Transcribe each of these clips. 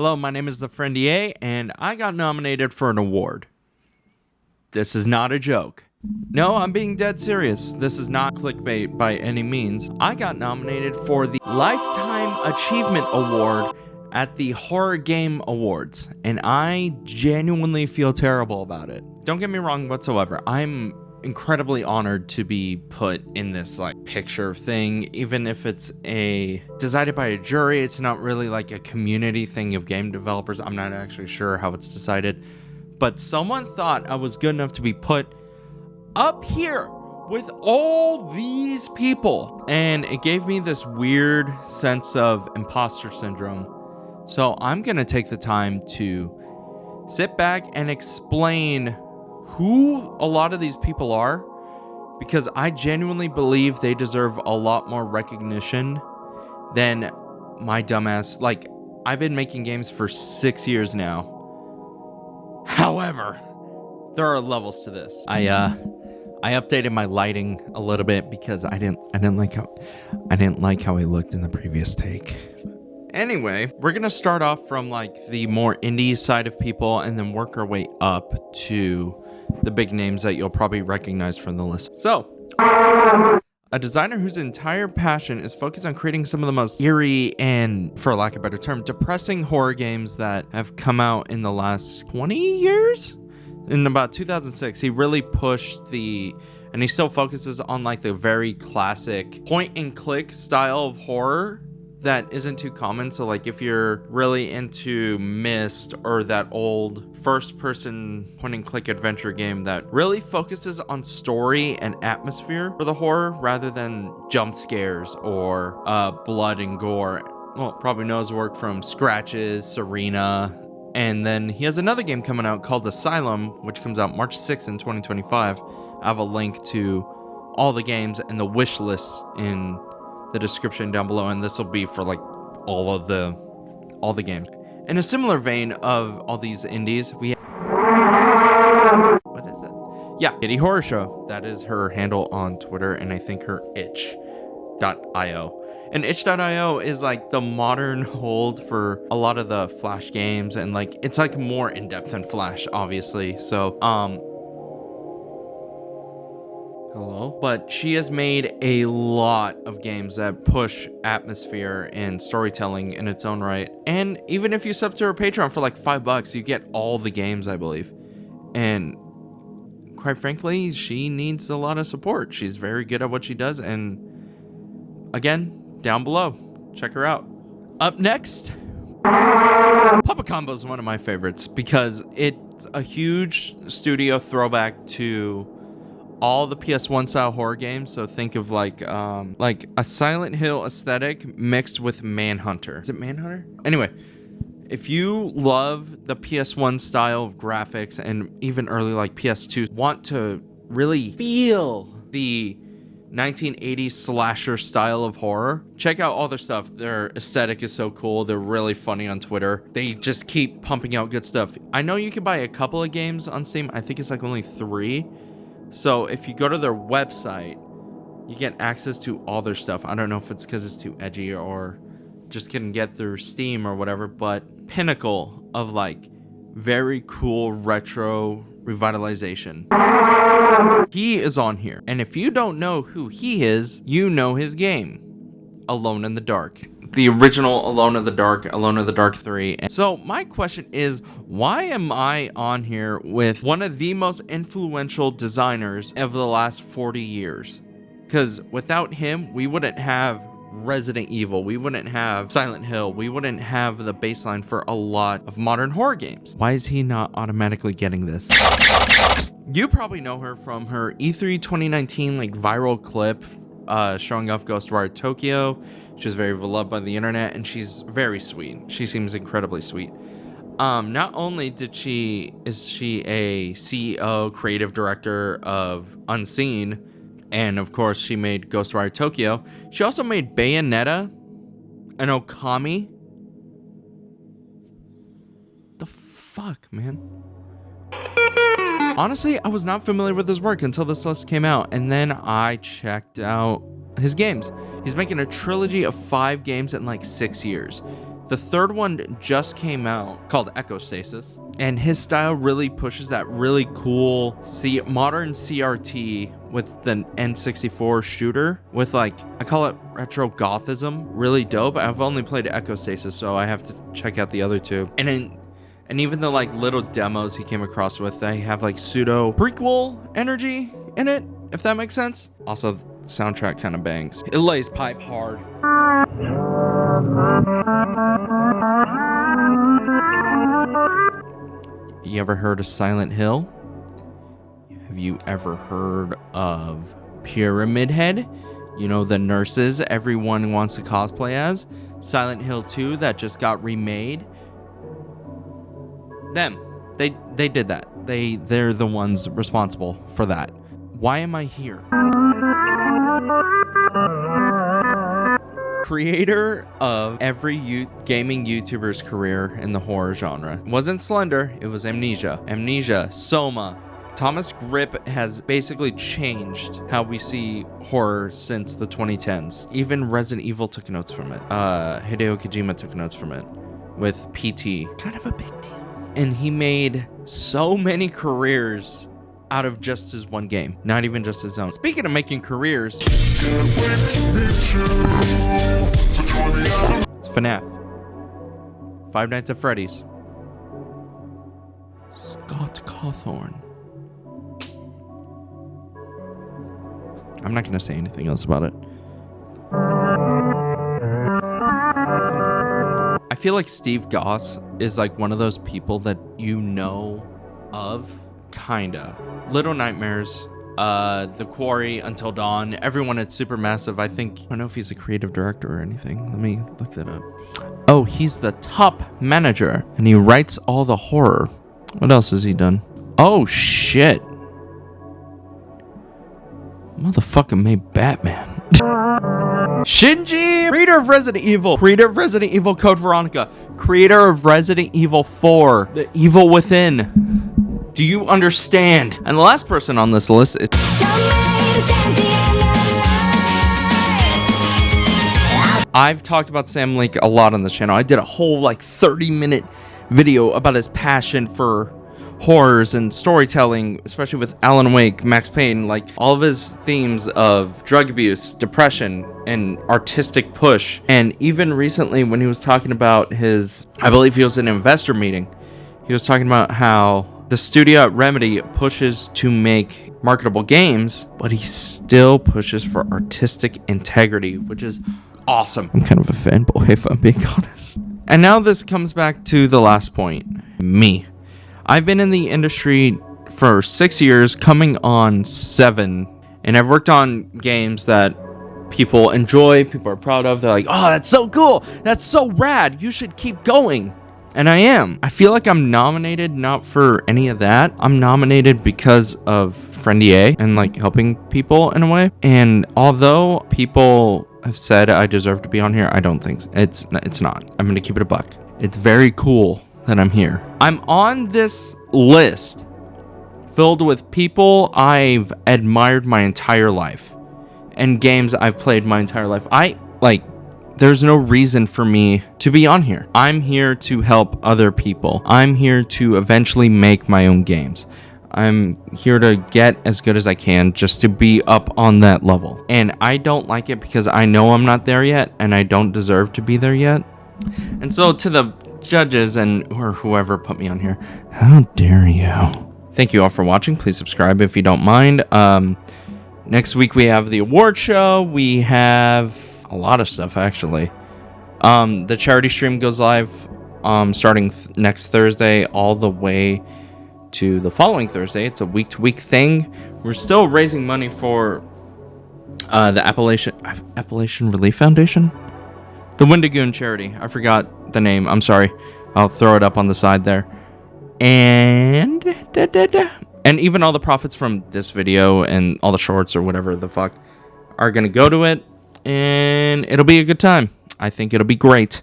Hello, my name is the Friend EA, and I got nominated for an award. This is not a joke. No, I'm being dead serious. This is not clickbait by any means. I got nominated for the Lifetime Achievement Award at the Horror Game Awards, and I genuinely feel terrible about it. Don't get me wrong whatsoever. I'm incredibly honored to be put in this picture thing, even if it's decided by a jury. It's not really like a community thing of game developers. I'm not actually sure how it's decided, but someone thought I was good enough to be put up here with all these people, and it gave me this weird sense of imposter syndrome. So I'm gonna take the time to sit back and explain who a lot of these people are, because I genuinely believe they deserve a lot more recognition than my dumbass. I've been making games for 6 years now. However, there are levels to this. I updated my lighting a little bit because I didn't like how I looked in the previous take. Anyway, we're gonna start off from the more indie side of people and then work our way up to the big names that you'll probably recognize from the list. So, a designer whose entire passion is focused on creating some of the most eerie and, for lack of a better term, depressing horror games that have come out in the last 20 years? In about 2006, he really pushed and he still focuses on the very classic point and click style of horror that isn't too common. So if you're really into Myst or that old first person point and click adventure game that really focuses on story and atmosphere for the horror rather than jump scares or blood and gore. Well, probably knows work from Scratches, Serena, and then he has another game coming out called Asylum, which comes out March 6th in 2025. I have a link to all the games and the wish lists in the description down below, and this will be for all the games. In a similar vein of all these indies, we have, what is it? Yeah, Kitty Horror Show. That is her handle on Twitter, and I think her itch.io. And itch.io is the modern hold for a lot of the Flash games, and it's more in depth than Flash, obviously. So hello. But she has made a lot of games that push atmosphere and storytelling in its own right. And even if you sub to her Patreon for $5, you get all the games, I believe. And quite frankly, she needs a lot of support. She's very good at what she does. And again, down below, check her out. Up next, Papa Combo is one of my favorites because it's a huge studio throwback to all the PS1 style horror games. So think of a Silent Hill aesthetic mixed with Manhunter. Is it Manhunter? Anyway, if you love the PS1 style of graphics and even early PS2, want to really feel the 1980s slasher style of horror, check out all their stuff. Their aesthetic is so cool. They're really funny on Twitter. They just keep pumping out good stuff. I know you can buy a couple of games on Steam. I think it's only 3. So if you go to their website, you get access to all their stuff. I don't know if it's because it's too edgy or just couldn't get through Steam or whatever, but pinnacle of very cool retro revitalization. He is on here. And if you don't know who he is, you know his game, Alone in the Dark. The original Alone in the Dark 3. So my question is, why am I on here with one of the most influential designers of the last 40 years? Because without him, we wouldn't have Resident Evil, we wouldn't have Silent Hill, we wouldn't have the baseline for a lot of modern horror games. Why is he not automatically getting this? You probably know her from her E3 2019 viral clip showing off Ghostwire Tokyo. She was very beloved by the internet, and she's very sweet. She seems incredibly sweet. Not only is she a CEO, creative director of Unseen, and of course she made Ghostwire Tokyo, she also made Bayonetta and Okami. The fuck, man? Honestly, I was not familiar with his work until this list came out, and then I checked out his games. He's making a trilogy of 5 games in 6 years. The third one just came out called Echostasis. And his style really pushes that really cool modern CRT with the N64 shooter with like, I call it retro gothism. Really dope. I've only played Echostasis, so I have to check out the other two. And even the like little demos he came across with, they have like pseudo prequel energy in it, if that makes sense. Also, the soundtrack kind of bangs. It lays pipe hard. You ever heard of Silent Hill? Have you ever heard of Pyramid Head? You know, the nurses everyone wants to cosplay as? Silent Hill 2 that just got remade? Them. They did that. They're the ones responsible for that. Why am I here? Creator of every gaming YouTuber's career in the horror genre. It wasn't Slender, it was Amnesia. Amnesia, Soma. Thomas Grip has basically changed how we see horror since the 2010s. Even Resident Evil took notes from it. Hideo Kojima took notes from it with PT. Kind of a big deal. And he made so many careers out of just his one game, not even just his own. Speaking of making careers, it's FNAF, Five Nights at Freddy's, Scott Cawthorn. I'm not gonna say anything else about it. I feel like Steve Goss is like one of those people that you know of, kinda. Little Nightmares, The Quarry, Until Dawn, everyone at Supermassive. I don't know if he's a creative director or anything. Let me look that up. Oh, he's the top manager, and he writes all the horror. What else has he done? Oh, shit. Motherfucker made Batman. Shinji, creator of Resident Evil, creator of Resident Evil Code Veronica, creator of Resident Evil 4, The Evil Within. Do you understand? And the last person on this list is... I've talked about Sam Lake a lot on this channel. I did a whole like 30-minute video about his passion for horrors and storytelling, especially with Alan Wake, Max Payne, like all of his themes of drug abuse, depression, and artistic push. And even recently when he was talking about I believe he was in an investor meeting, he was talking about how the studio at Remedy pushes to make marketable games, but he still pushes for artistic integrity, which is awesome. I'm kind of a fanboy, if I'm being honest. And now this comes back to the last point. Me. I've been in the industry for 6 years, coming on 7, and I've worked on games that people enjoy, people are proud of. They're like, oh, that's so cool. That's so rad. You should keep going. And I am. I feel like I'm nominated not for any of that. I'm nominated because of Friendier and like helping people in a way. And although people have said I deserve to be on here, I don't think so. It's not. I'm going to keep it a buck. It's very cool that I'm here. I'm on this list filled with people I've admired my entire life and games I've played my entire life. There's no reason for me to be on here. I'm here to help other people. I'm here to eventually make my own games. I'm here to get as good as I can just to be up on that level. And I don't like it because I know I'm not there yet and I don't deserve to be there yet. And so to the judges or whoever put me on here, how dare you? Thank you all for watching. Please subscribe if you don't mind. Next week we have the award show. We have a lot of stuff actually. The charity stream goes live starting next Thursday all the way to the following Thursday. It's a week-to-week thing. We're still raising money for the Appalachian Relief Foundation, the Wendigoon charity. I forgot the name. I'm sorry. I'll throw it up on the side there. And even all the profits from this video and all the shorts or whatever the fuck are gonna go to it. And it'll be a good time. I think it'll be great.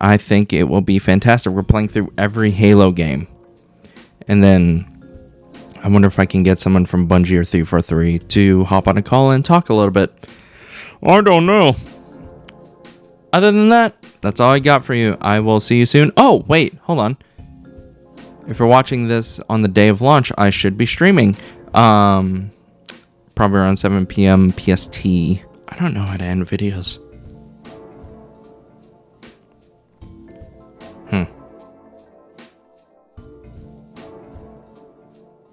I think it will be fantastic. We're playing through every Halo game. And then I wonder if I can get someone from Bungie or 343 to hop on a call and talk a little bit. I don't know. Other than that, That's all I got for you. I will see you soon. Oh, wait, hold on. If you're watching this on the day of launch, I should be streaming. Probably around 7 p.m. PST. I don't know how to end videos.